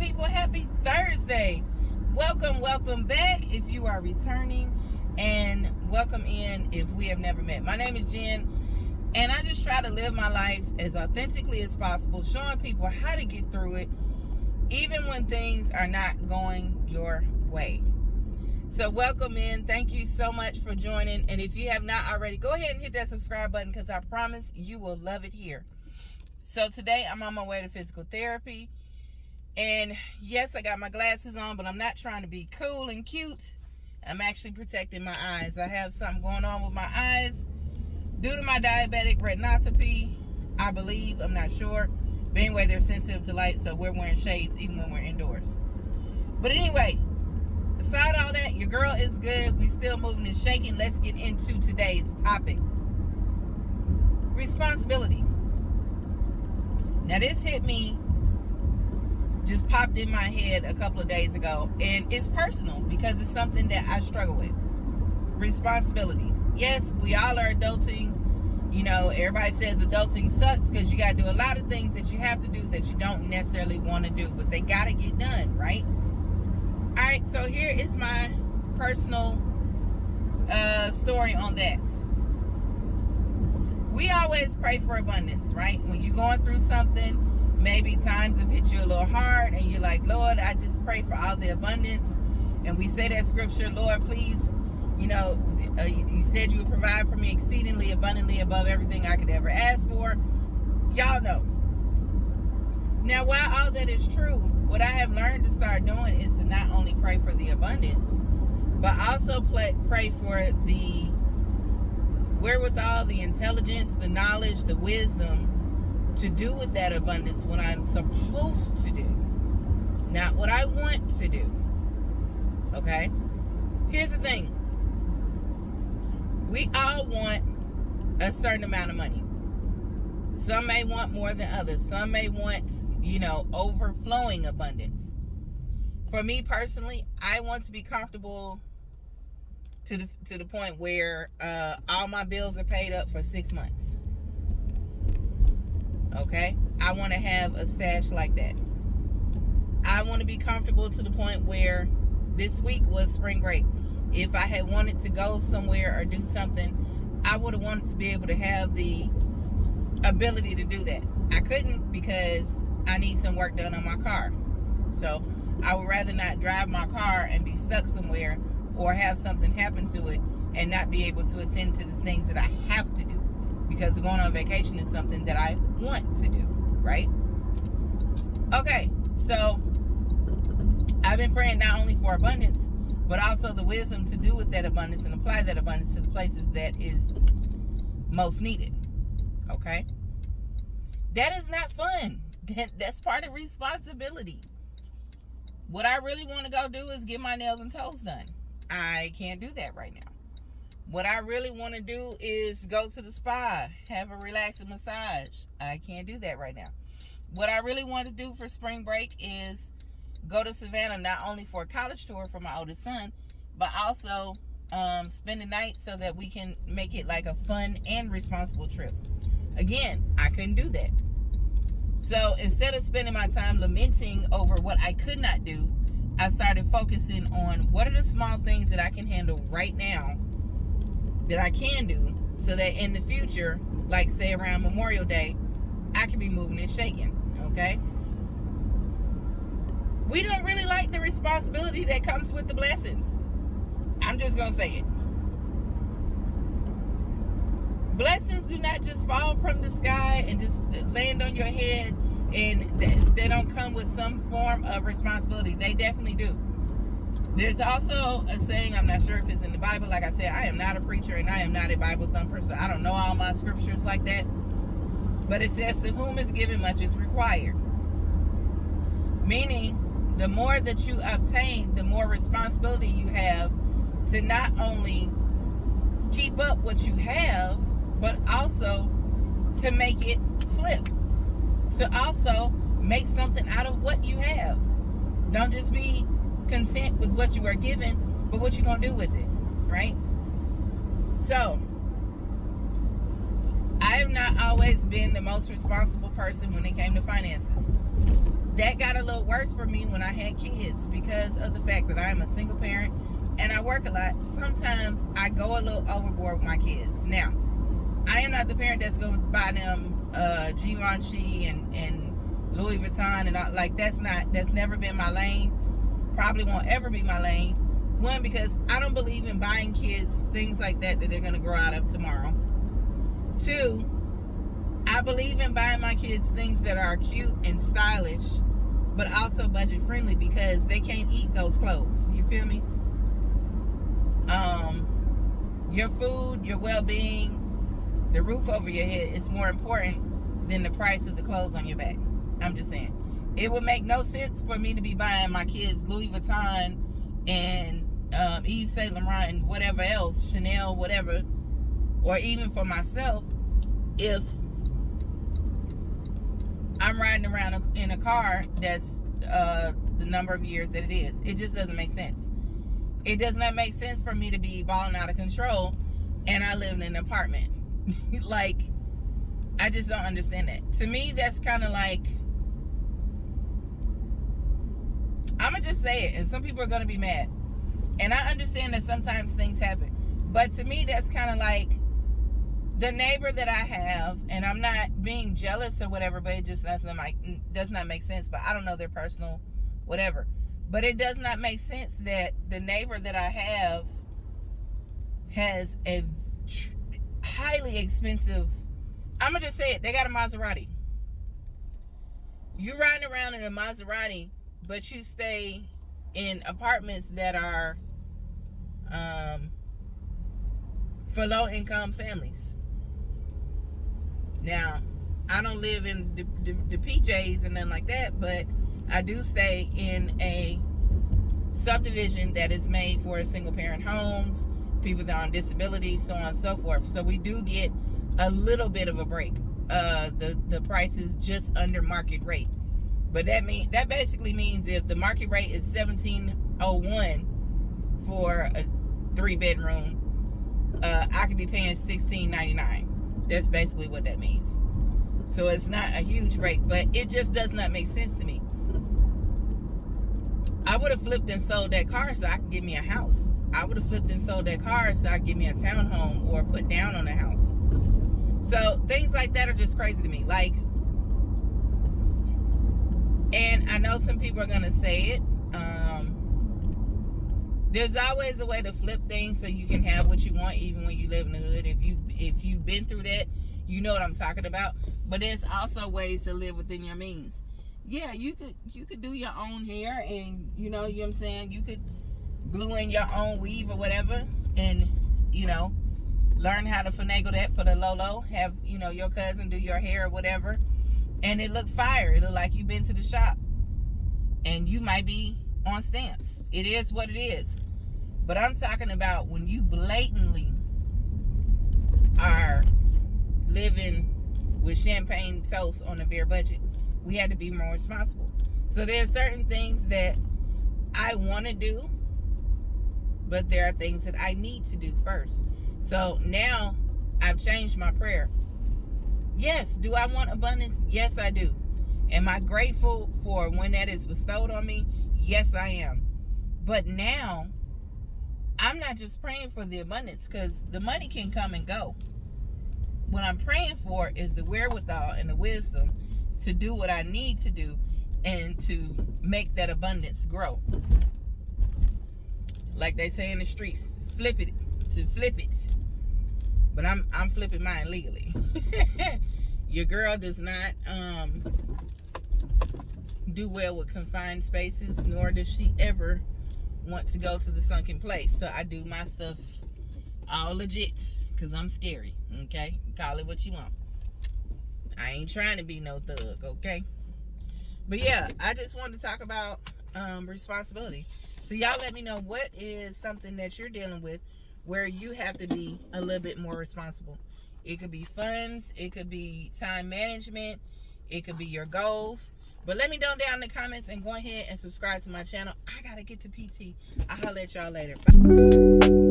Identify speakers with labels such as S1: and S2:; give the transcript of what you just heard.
S1: people? Happy Thursday. Welcome back if you are returning, and welcome in if we have never met. My name is Jen, and I just try to live my life as authentically as possible, showing people how to get through it, even when things are not going your way. So welcome in. Thank you so much for joining. And if you have not already, go ahead and hit that subscribe button, because I promise you will love it here. So today I'm on my way to physical therapy. And yes, I got my glasses on, but I'm not trying to be cool and cute. I'm actually protecting my eyes. I have something going on with my eyes due to my diabetic retinopathy, I believe. I'm not sure. But anyway, they're sensitive to light, so we're wearing shades even when we're indoors. But anyway, aside all that, your girl is good. We still moving and shaking. Let's get into today's topic. Responsibility. Now this hit me, just popped in my head a couple of days ago, and it's personal because it's something that I struggle with. Responsibility. Yes, we all are adulting. You know, everybody says adulting sucks because you got to do a lot of things that you have to do that you don't necessarily want to do, but they got to get done, right? All right, so here is my personal story on that. We always pray for abundance, right? When you're going through something, maybe times have hit you a little hard and you're like, Lord, I just pray for all the abundance. And we say that scripture, Lord, please, you know, you said you would provide for me exceedingly abundantly above everything I could ever ask for. Y'all know. Now, while all that is true, what I have learned to start doing is to not only pray for the abundance, but also pray for the wherewithal, the intelligence, the knowledge, the wisdom to do with that abundance what I'm supposed to do, not what I want to do. Okay? Here's the thing. We all want a certain amount of money. Some may want more than others. Some may want, overflowing abundance. For me personally, I want to be comfortable to the point where all my bills are paid up for 6 months. Okay? I want to have a stash like that. I want to be comfortable to the point where this week was spring break. If I had wanted to go somewhere or do something, I would have wanted to be able to have the ability to do that. I couldn't because I need some work done on my car. So I would rather not drive my car and be stuck somewhere or have something happen to it and not be able to attend to the things that I have to do, because going on vacation is something that I want to do, right? Okay, so I've been praying not only for abundance, but also the wisdom to do with that abundance and apply that abundance to the places that is most needed. Okay? That is not fun. That's part of responsibility. What I really want to go do is get my nails and toes done. I can't do that right now. What I really want to do is go to the spa, have a relaxing massage. I can't do that right now. What I really want to do for spring break is go to Savannah, not only for a college tour for my oldest son, but also spend the night so that we can make it like a fun and responsible trip. Again, I couldn't do that. So instead of spending my time lamenting over what I could not do, I started focusing on what are the small things that I can handle right now that I can do, so that in the future, like say around Memorial Day, I can be moving and shaking. Okay? We don't really like the responsibility that comes with the blessings. I'm just gonna say it. Blessings do not just fall from the sky and just land on your head, and they don't come with some form of responsibility. They definitely do. There's also a saying, I'm not sure if it's in the Bible. Like I said, I am not a preacher and I am not a Bible thumper, so I don't know all my scriptures like that. But it says, to whom is given, much is required. Meaning, the more that you obtain, the more responsibility you have to not only keep up what you have, but also to make it flip. To also make something out of what you have. Don't just be content with what you are given, but what you're going to do with it, right? So, I have not always been the most responsible person when it came to finances. That got a little worse for me when I had kids because of the fact that I'm a single parent and I work a lot. Sometimes I go a little overboard with my kids. Now, I am not the parent that's going to buy them Givenchy and Louis Vuitton and all. Like, that's never been my lane. Probably won't ever be my lane. One, because I don't believe in buying kids things like that they're going to grow out of tomorrow. Two, I believe in buying my kids things that are cute and stylish, but also budget friendly, because they can't eat those clothes. You feel me? Your food, your well-being, the roof over your head is more important than the price of the clothes on your back. I'm just saying. It would make no sense for me to be buying my kids Louis Vuitton and Yves Saint Laurent and whatever else, Chanel, whatever, or even for myself, if I'm riding around in a car that's the number of years that it is. It just doesn't make sense. It does not make sense for me to be balling out of control and I live in an apartment. Like, I just don't understand that. To me, that's kind of like, I'm going to just say it, and some people are going to be mad. And I understand that sometimes things happen. But to me, that's kind of like the neighbor that I have, and I'm not being jealous or whatever, but it just does not make sense. But I don't know their personal whatever. But it does not make sense that the neighbor that I have has a highly expensive, I'm going to just say it, they got a Maserati. You're riding around in a Maserati, but you stay in apartments that are for low-income families. Now, I don't live in the PJs and nothing like that, but I do stay in a subdivision that is made for single-parent homes, people that are on disability, so on and so forth. So we do get a little bit of a break. The price is just under market rate. But that basically means if the market rate is $1,701 for a 3-bedroom, I could be paying $1,699. That's basically what that means. So it's not a huge break, but it just does not make sense to me. I would have flipped and sold that car so I could get me a house. I would have flipped and sold that car so I could get me a townhome or put down on a house. So things like that are just crazy to me. Like, and I know some people are going to say it. There's always a way to flip things so you can have what you want, even when you live in the hood. If you've been through that, you know what I'm talking about. But there's also ways to live within your means. Yeah, you could do your own hair, and you know what I'm saying? You could glue in your own weave or whatever, and learn how to finagle that for the low. Have your cousin do your hair or whatever, and it look fire. It look like you've been to the shop, and you might be on stamps. It is what it is. But I'm talking about when you blatantly are living with champagne toast on a bare budget. We had to be more responsible. So there are certain things that I want to do, but there are things that I need to do first. So now I've changed my prayer. Yes, do I want abundance? Yes, I do. Am I grateful for when that is bestowed on me? Yes, I am. But now I'm not just praying for the abundance, because the money can come and go. What I'm praying for is the wherewithal and the wisdom to do what I need to do and to make that abundance grow. Like they say in the streets, flip it. But I'm flipping mine legally. Your girl does not do well with confined spaces, nor does she ever want to go to the sunken place. So I do my stuff all legit, because I'm scary. Okay, call it what you want. I ain't trying to be no thug, okay? But yeah, I just wanted to talk about responsibility. So y'all let me know, what is something that you're dealing with where you have to be a little bit more responsible. It could be funds, it could be time management, it could be your goals. But let me know down in the comments, and go ahead and subscribe to my channel. I gotta get to PT. I'll holler at y'all later. Bye.